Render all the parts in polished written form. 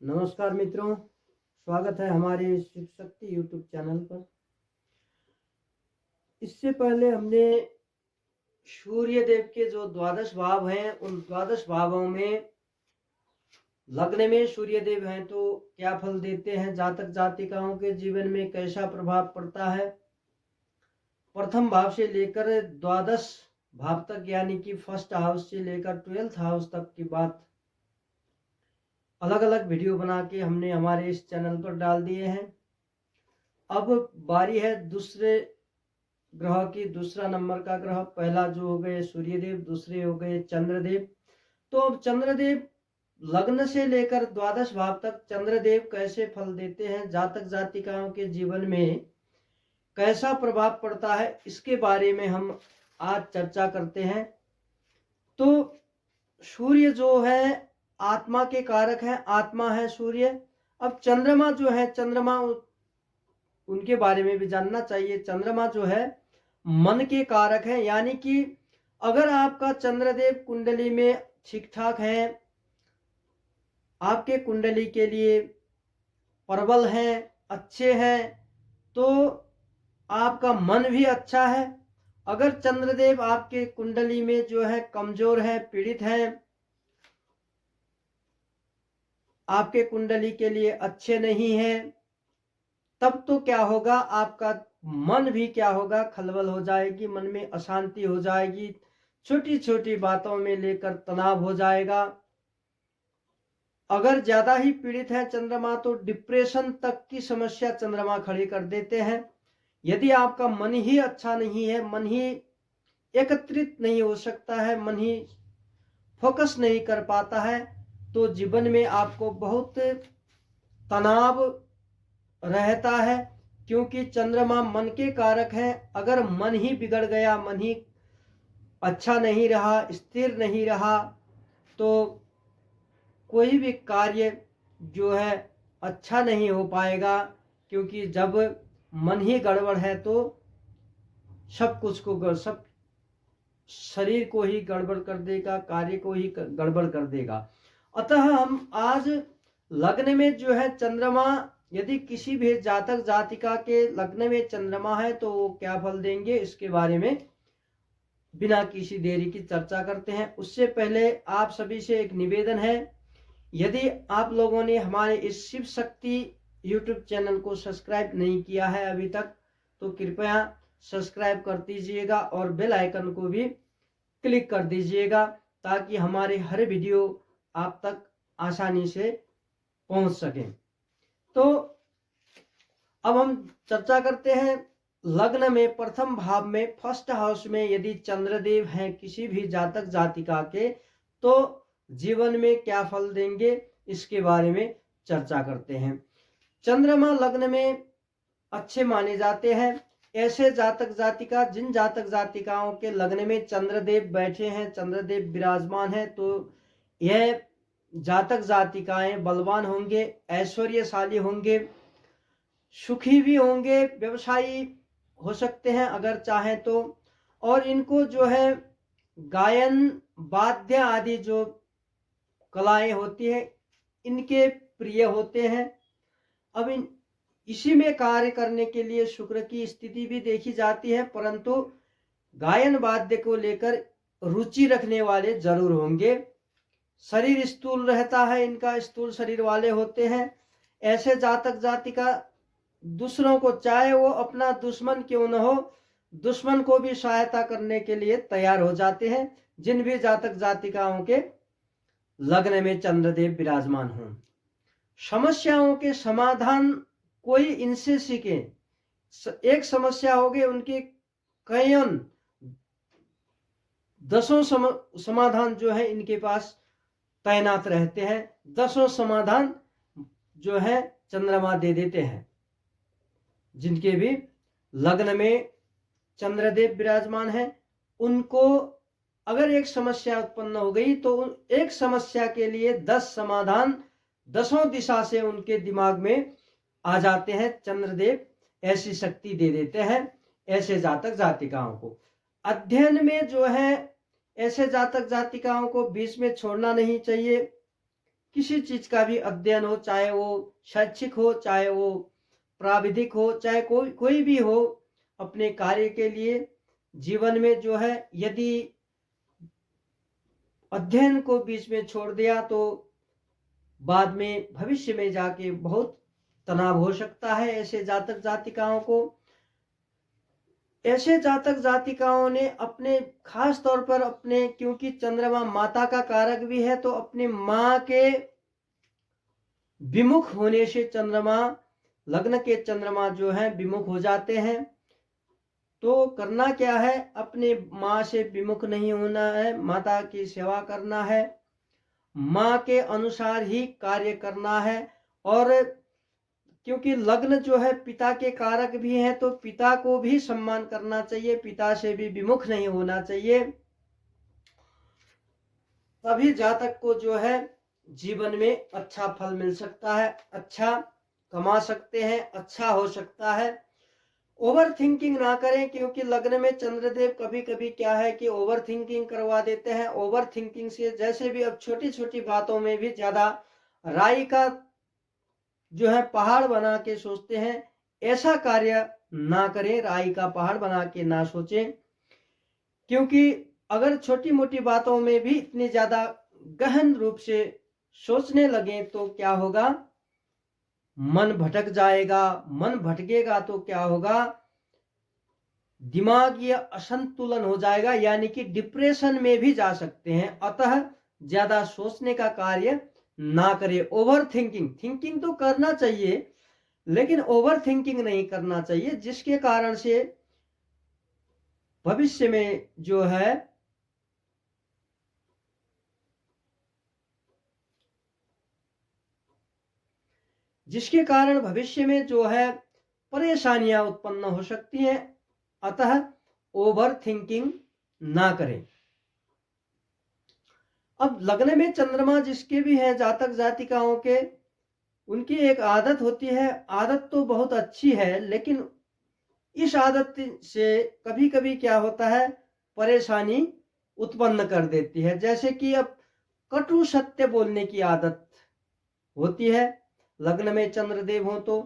नमस्कार मित्रों, स्वागत है हमारे शिव शक्ति यूट्यूब चैनल पर। इससे पहले हमने सूर्य देव के जो द्वादश भाव हैं उन द्वादश भावों में लग्न में सूर्य देव हैं तो क्या फल देते हैं, जातक जातिकाओं के जीवन में कैसा प्रभाव पड़ता है, प्रथम भाव से लेकर द्वादश भाव तक यानी कि फर्स्ट हाउस से लेकर 12th हाउस तक की बात अलग अलग वीडियो बना के हमने हमारे इस चैनल पर डाल दिए हैं। अब बारी है दूसरे ग्रह की, दूसरा नंबर का ग्रह। पहला जो हो गए सूर्यदेव, दूसरे हो गए चंद्रदेव। तो अब चंद्रदेव लग्न से लेकर द्वादश भाव तक चंद्रदेव कैसे फल देते हैं, जातक जातिकाओं के जीवन में कैसा प्रभाव पड़ता है, इसके बारे में हम आज चर्चा करते हैं। तो सूर्य जो है आत्मा के कारक है, आत्मा है सूर्य। अब चंद्रमा जो है, चंद्रमा उनके बारे में भी जानना चाहिए। चंद्रमा जो है मन के कारक है, यानी कि अगर आपका चंद्रदेव कुंडली में ठीक ठाक है, आपके कुंडली के लिए प्रबल हैं, अच्छे हैं, तो आपका मन भी अच्छा है। अगर चंद्रदेव आपके कुंडली में जो है कमजोर है, पीड़ित है, आपके कुंडली के लिए अच्छे नहीं हैं, तब तो क्या होगा, आपका मन भी क्या होगा, खलबल हो जाएगी, मन में अशांति हो जाएगी, छोटी छोटी बातों में लेकर तनाव हो जाएगा। अगर ज्यादा ही पीड़ित है चंद्रमा तो डिप्रेशन तक की समस्या चंद्रमा खड़ी कर देते हैं। यदि आपका मन ही अच्छा नहीं है, मन ही एकत्रित नहीं हो सकता है, मन ही फोकस नहीं कर पाता है, तो जीवन में आपको बहुत तनाव रहता है, क्योंकि चंद्रमा मन के कारक हैं। अगर मन ही बिगड़ गया, मन ही अच्छा नहीं रहा, स्थिर नहीं रहा, तो कोई भी कार्य जो है अच्छा नहीं हो पाएगा। क्योंकि जब मन ही गड़बड़ है तो सब कुछ को, सब शरीर को ही गड़बड़ कर देगा, कार्य को ही गड़बड़ कर देगा। अतः हम आज लग्न में जो है चंद्रमा, यदि किसी भी जातक जातिका के लग्न में चंद्रमा है तो वो क्या फल देंगे, इसके बारे में बिना किसी देरी की चर्चा करते हैं। उससे पहले आप सभी से एक निवेदन है, यदि आप लोगों ने हमारे इस शिव शक्ति यूट्यूब चैनल को सब्सक्राइब नहीं किया है अभी तक, तो कृपया सब्सक्राइब कर दीजिएगा और बेल आइकन को भी क्लिक कर दीजिएगा, ताकि हमारे हर वीडियो आप तक आसानी से पहुंच सके। तो अब हम चर्चा करते हैं लग्न में प्रथम भाव में फर्स्ट हाउस में यदि चंद्रदेव हैं किसी भी जातक जातिका के, तो जीवन में क्या फल देंगे, इसके बारे में चर्चा करते हैं। चंद्रमा लग्न में अच्छे माने जाते हैं। ऐसे जातक जातिका, जिन जातक जातिकाओं के लग्न में चंद्रदेव बैठे हैं, चंद्रदेव विराजमान है, तो यह जातक जातिकाएं बलवान होंगे, ऐश्वर्यशाली होंगे, सुखी भी होंगे, व्यवसायी हो सकते हैं अगर चाहें तो। और इनको जो है गायन वाद्य आदि जो कलाएं होती हैं इनके प्रिय होते हैं। अब इसी में कार्य करने के लिए शुक्र की स्थिति भी देखी जाती है, परंतु गायन वाद्य को लेकर रुचि रखने वाले जरूर होंगे। शरीर स्थूल रहता है इनका, स्थूल शरीर वाले होते हैं। ऐसे जातक जातिका दूसरों को, चाहे वो अपना दुश्मन क्यों न हो, दुश्मन को भी सहायता करने के लिए तैयार हो जाते हैं, जिन भी जातक जातिकाओं के लग्न में चंद्रदेव विराजमान हों। समस्याओं के समाधान कोई इनसे सीखे। एक समस्या हो गई, उनके कईयों दसों समाधान जो है इनके पास तैनात रहते हैं। दसों समाधान जो है चंद्रमा दे देते हैं। जिनके भी लग्न में चंद्रदेव विराजमान है, उनको अगर एक समस्या उत्पन्न हो गई तो एक समस्या के लिए 10 समाधान दसों दिशा से उनके दिमाग में आ जाते हैं। चंद्रदेव ऐसी शक्ति दे देते हैं ऐसे जातक जातिकाओं को। अध्ययन में जो है ऐसे जातक जातिकाओं को बीच में छोड़ना नहीं चाहिए, किसी चीज का भी अध्ययन हो, चाहे वो शैक्षिक हो, चाहे वो प्राविधिक हो, चाहे कोई भी हो, अपने कार्य के लिए जीवन में जो है यदि अध्ययन को बीच में छोड़ दिया तो बाद में भविष्य में जाके बहुत तनाव हो सकता है। ऐसे जातक जातिकाओं को, ऐसे जातक जातिकाओं ने अपने खास तौर पर अपने, क्योंकि चंद्रमा माता का कारक भी है, तो अपने माँ के विमुख होने से चंद्रमा, लग्न के चंद्रमा जो है विमुख हो जाते हैं। तो करना क्या है, अपने माँ से विमुख नहीं होना है, माता की सेवा करना है, माँ के अनुसार ही कार्य करना है। और क्योंकि लग्न जो है पिता के कारक भी है, तो पिता को भी सम्मान करना चाहिए, पिता से भी विमुख नहीं होना चाहिए। तभी जातक को जो है जीवन में अच्छा फल मिल सकता है, अच्छा कमा सकते हैं, अच्छा हो सकता है। ओवर थिंकिंग ना करें, क्योंकि लग्न में चंद्रदेव कभी कभी क्या है कि ओवर थिंकिंग करवा देते हैं। ओवर थिंकिंग से जैसे भी अब छोटी छोटी बातों में भी ज्यादा राई का जो है पहाड़ बना के सोचते हैं, ऐसा कार्य ना करें, राई का पहाड़ बना के ना सोचें। क्योंकि अगर छोटी मोटी बातों में भी इतने ज्यादा गहन रूप से सोचने लगे तो क्या होगा, मन भटक जाएगा। मन भटकेगा तो क्या होगा, दिमागी असंतुलन हो जाएगा, यानी कि डिप्रेशन में भी जा सकते हैं। अतः ज्यादा सोचने का कार्य ना करें। ओवर थिंकिंग तो करना चाहिए, लेकिन ओवर थिंकिंग नहीं करना चाहिए, जिसके कारण से भविष्य में जो है जिसके कारण भविष्य में जो है परेशानियां उत्पन्न हो सकती हैं। अतः ओवर थिंकिंग ना करें। अब लग्न में चंद्रमा जिसके भी है, जातक जातिकाओं के, उनकी एक आदत होती है। आदत तो बहुत अच्छी है, लेकिन इस आदत से कभी कभी क्या होता है, परेशानी उत्पन्न कर देती है। जैसे कि अब कटु सत्य बोलने की आदत होती है। लग्न में चंद्रदेव हो तो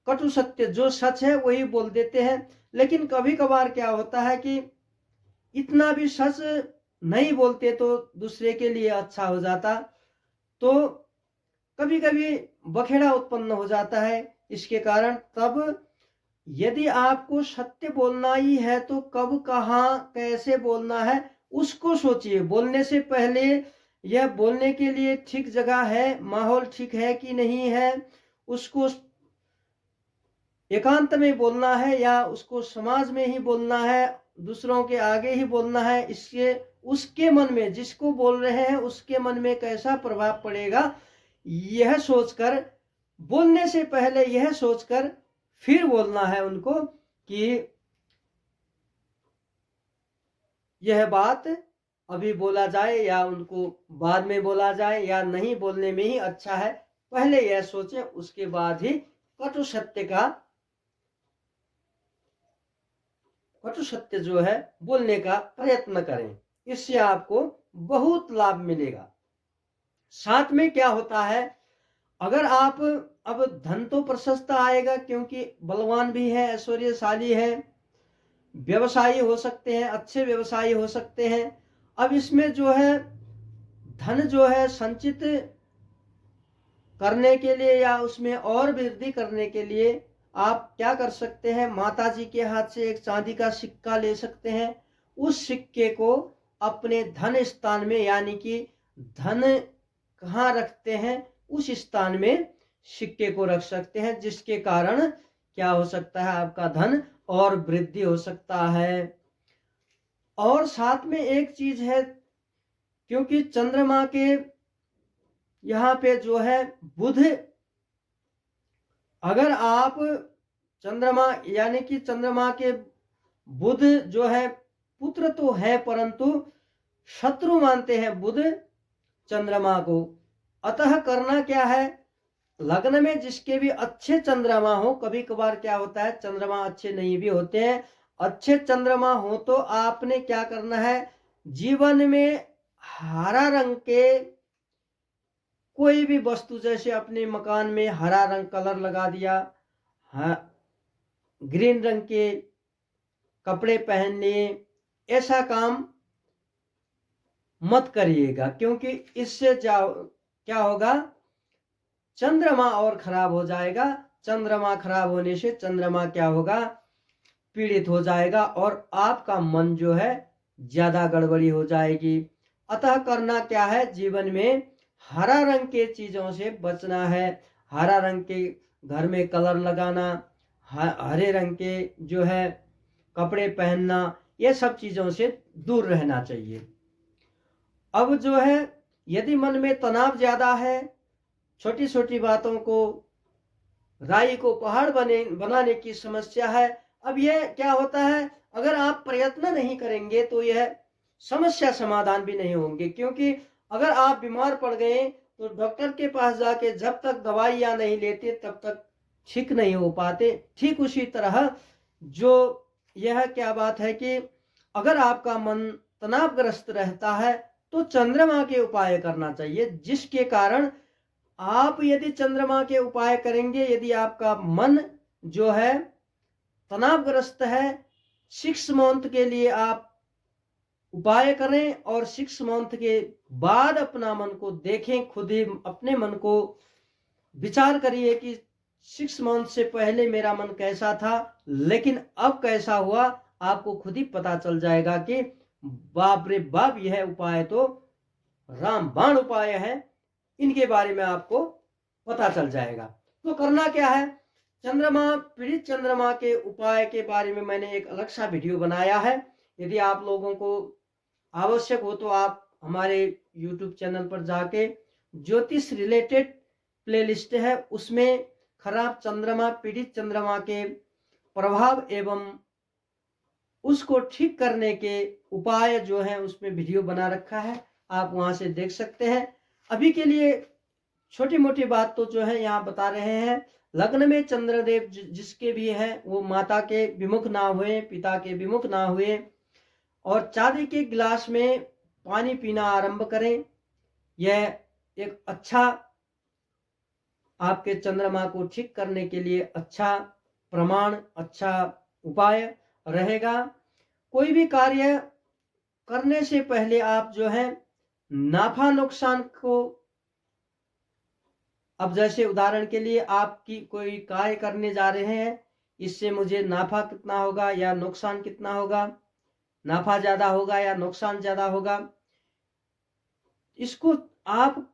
कटु सत्य, जो सच है वही बोल देते हैं। लेकिन कभी कभार क्या होता है कि इतना भी सच नहीं बोलते तो दूसरे के लिए अच्छा हो जाता, तो कभी कभी बखेड़ा उत्पन्न हो जाता है इसके कारण। तब यदि आपको सत्य बोलना ही है तो कब, कहाँ, कैसे बोलना है उसको सोचिए। बोलने से पहले यह बोलने के लिए ठीक जगह है, माहौल ठीक है कि नहीं है, उसको एकांत में बोलना है या उसको समाज में ही बोलना है, दूसरों के आगे ही बोलना है, इससे उसके मन में, जिसको बोल रहे हैं उसके मन में कैसा प्रभाव पड़ेगा, यह सोचकर, बोलने से पहले यह सोचकर फिर बोलना है उनको कि यह बात अभी बोला जाए या उनको बाद में बोला जाए, या नहीं बोलने में ही अच्छा है। पहले यह सोचे, उसके बाद ही कटु सत्य जो है बोलने का प्रयत्न करें। इससे आपको बहुत लाभ मिलेगा। साथ में क्या होता है, अगर आप, अब धन तो प्रशस्त आएगा क्योंकि बलवान भी है, ऐश्वर्यशाली है, व्यवसायी हो सकते हैं, अच्छे व्यवसायी हो सकते हैं। अब इसमें जो है धन जो है संचित करने के लिए या उसमें और वृद्धि करने के लिए आप क्या कर सकते हैं, माता जी के हाथ से एक चांदी का सिक्का ले सकते हैं। उस सिक्के को अपने धन स्थान में, यानी कि धन कहाँ रखते हैं उस स्थान में सिक्के को रख सकते हैं, जिसके कारण क्या हो सकता है, आपका धन और वृद्धि हो सकता है। और साथ में एक चीज है, क्योंकि चंद्रमा के यहाँ पे जो है बुध, अगर आप चंद्रमा, यानी कि चंद्रमा के बुध जो है पुत्र तो है, परंतु शत्रु मानते हैं बुध चंद्रमा को। अतः करना क्या है, लग्न में जिसके भी अच्छे चंद्रमा हो, कभी कभार क्या होता है चंद्रमा अच्छे नहीं भी होते हैं, अच्छे चंद्रमा हो तो आपने क्या करना है, जीवन में हरा रंग के कोई भी वस्तु, जैसे अपने मकान में हरा रंग कलर लगा दिया, ग्रीन रंग के कपड़े पहन लिए, ऐसा काम मत करिएगा, क्योंकि इससे क्या होगा, चंद्रमा और खराब हो जाएगा। चंद्रमा खराब होने से चंद्रमा क्या होगा, पीड़ित हो जाएगा और आपका मन जो है ज्यादा गड़बड़ी हो जाएगी। अतः करना क्या है, जीवन में हरा रंग के चीजों से बचना है। हरा रंग के घर में कलर लगाना, हरे रंग के जो है कपड़े पहनना, ये सब चीजों से दूर रहना चाहिए। अब जो है, यदि मन में तनाव ज्यादा है, छोटी छोटी बातों को, राई को पहाड़ बनाने की समस्या है, अब यह क्या होता है, अगर आप प्रयत्न नहीं करेंगे तो यह समस्या समाधान भी नहीं होंगे। क्योंकि अगर आप बीमार पड़ गए तो डॉक्टर के पास जाके जब तक दवाइयां नहीं लेते तब तक ठीक नहीं हो पाते। ठीक उसी तरह जो यह क्या बात है कि अगर आपका मन तनावग्रस्त रहता है तो चंद्रमा के उपाय करना चाहिए, जिसके कारण आप यदि चंद्रमा के उपाय करेंगे, यदि आपका मन जो है तनावग्रस्त है, 6 मंथ के लिए आप उपाय करें और 6 मंथ के बाद अपना मन को देखें, खुद ही अपने मन को विचार करिए कि 6 मंथ से पहले मेरा मन कैसा था, लेकिन अब कैसा हुआ। आपको खुद ही पता चल जाएगा कि बाप रे बाप, यह उपाय तो रामबाण उपाय है, इनके बारे में आपको पता चल जाएगा। तो करना क्या है, चंद्रमा पीड़ित चंद्रमा के उपाय के बारे में मैंने एक अलग सा वीडियो बनाया है। यदि आप लोगों को आवश्यक हो तो आप हमारे YouTube चैनल पर जाके ज्योतिष रिलेटेड प्लेलिस्ट है, उसमें खराब चंद्रमा, पीड़ित चंद्रमा के प्रभाव एवं उसको ठीक करने के उपाय जो है उसमें वीडियो बना रखा है, आप वहां से देख सकते हैं। अभी के लिए छोटी मोटी बात तो जो है यहाँ बता रहे हैं। लग्न में चंद्रदेव जिसके भी है वो माता के विमुख ना हुए, पिता के विमुख ना हुए, और चांदी के गिलास में पानी पीना आरंभ करें। यह एक अच्छा आपके चंद्रमा को ठीक करने के लिए अच्छा प्रमाण, अच्छा उपाय रहेगा। कोई भी कार्य करने से पहले आप जो है नाफा नुकसान को, अब जैसे उदाहरण के लिए आपकी कोई कार्य करने जा रहे हैं, इससे मुझे नाफा कितना होगा या नुकसान कितना होगा, नाफा ज्यादा होगा या नुकसान ज्यादा होगा, इसको आप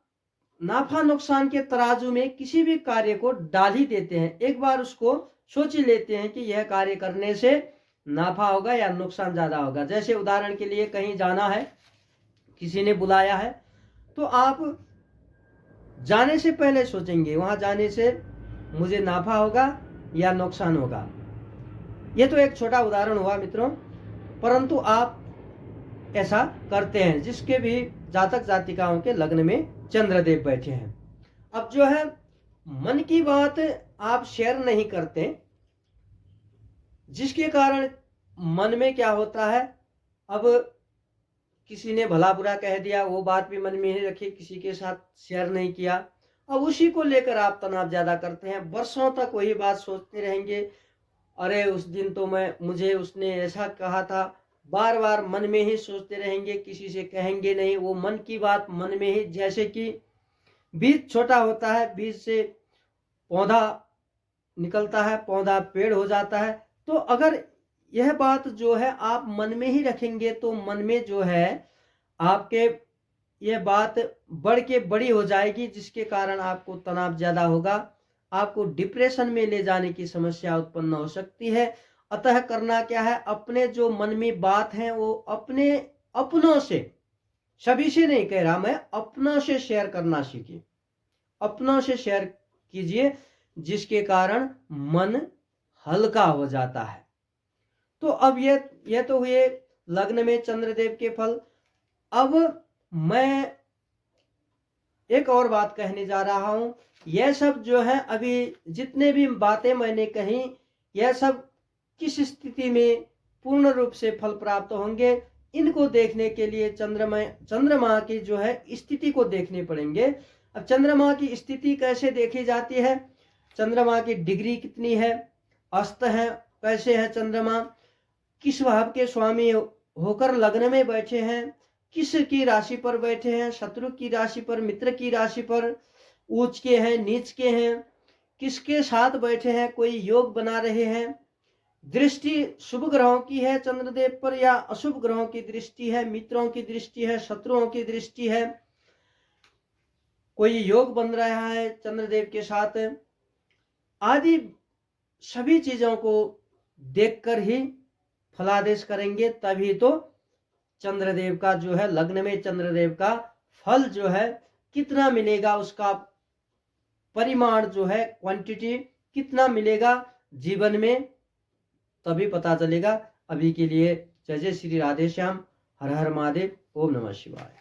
नाफा नुकसान के तराजू में किसी भी कार्य को डाल ही देते हैं। एक बार उसको सोच ही लेते हैं कि यह कार्य करने से नाफा होगा या नुकसान ज्यादा होगा। जैसे उदाहरण के लिए कहीं जाना है, किसी ने बुलाया है, तो आप जाने से पहले सोचेंगे वहां जाने से मुझे नाफा होगा या नुकसान होगा। यह तो एक छोटा उदाहरण हुआ मित्रों, परंतु आप ऐसा करते हैं जिसके भी जातक जातिकाओं के लग्न में चंद्रदेव बैठे हैं। अब जो है मन की बात आप शेयर नहीं करते, जिसके कारण मन में क्या होता है, अब किसी ने भला बुरा कह दिया, वो बात भी मन में ही रखी, किसी के साथ शेयर नहीं किया, अब उसी को लेकर आप तनाव ज्यादा करते हैं। वर्षों तक वही बात सोचते रहेंगे, अरे उस दिन तो मुझे उसने ऐसा कहा था, बार बार मन में ही सोचते रहेंगे, किसी से कहेंगे नहीं। वो मन की बात मन में ही, जैसे कि बीज छोटा होता है, बीज से पौधा निकलता है, पौधा पेड़ हो जाता है। तो अगर यह बात जो है आप मन में ही रखेंगे तो मन में जो है आपके यह बात बढ़ के बड़ी हो जाएगी, जिसके कारण आपको तनाव ज्यादा होगा, आपको डिप्रेशन में ले जाने की समस्या उत्पन्न हो सकती है। अतः करना क्या है, अपने जो मन में बात है वो अपने अपनों से, सभी से नहीं कह रहा मैं, अपनों से शेयर करना सीखिए, अपनों से शेयर कीजिए, जिसके कारण मन हल्का हो जाता है। तो अब ये तो हुए लग्न में चंद्रदेव के फल। अब मैं एक और बात कहने जा रहा हूं। यह सब जो है अभी जितने भी बातें मैंने कही, यह सब किस स्थिति में पूर्ण रूप से फल प्राप्त होंगे, इनको देखने के लिए चंद्रमा की जो है स्थिति को देखने पड़ेंगे। अब चंद्रमा की स्थिति कैसे देखी जाती है, चंद्रमा की डिग्री कितनी है, अस्त है, कैसे है चंद्रमा, किस भाव के स्वामी होकर लग्न में बैठे हैं, किस की राशि पर बैठे हैं, शत्रु की राशि पर, मित्र की राशि पर, उच्च के हैं, नीच के हैं, किसके साथ बैठे हैं, कोई योग बना रहे हैं, दृष्टि शुभ ग्रहों की है चंद्रदेव पर या अशुभ ग्रहों की दृष्टि है, मित्रों की दृष्टि है, शत्रुओं की दृष्टि है, कोई योग बन रहा है चंद्रदेव के साथ, आदि सभी चीजों को देखकर ही फलादेश करेंगे। तभी तो चंद्रदेव का जो है लग्न में चंद्रदेव का फल जो है कितना मिलेगा, उसका परिमाण जो है क्वांटिटी कितना मिलेगा जीवन में, तभी पता चलेगा। अभी के लिए जय जय श्री राधे श्याम, हर हर महादेव, ओम नमः शिवाय।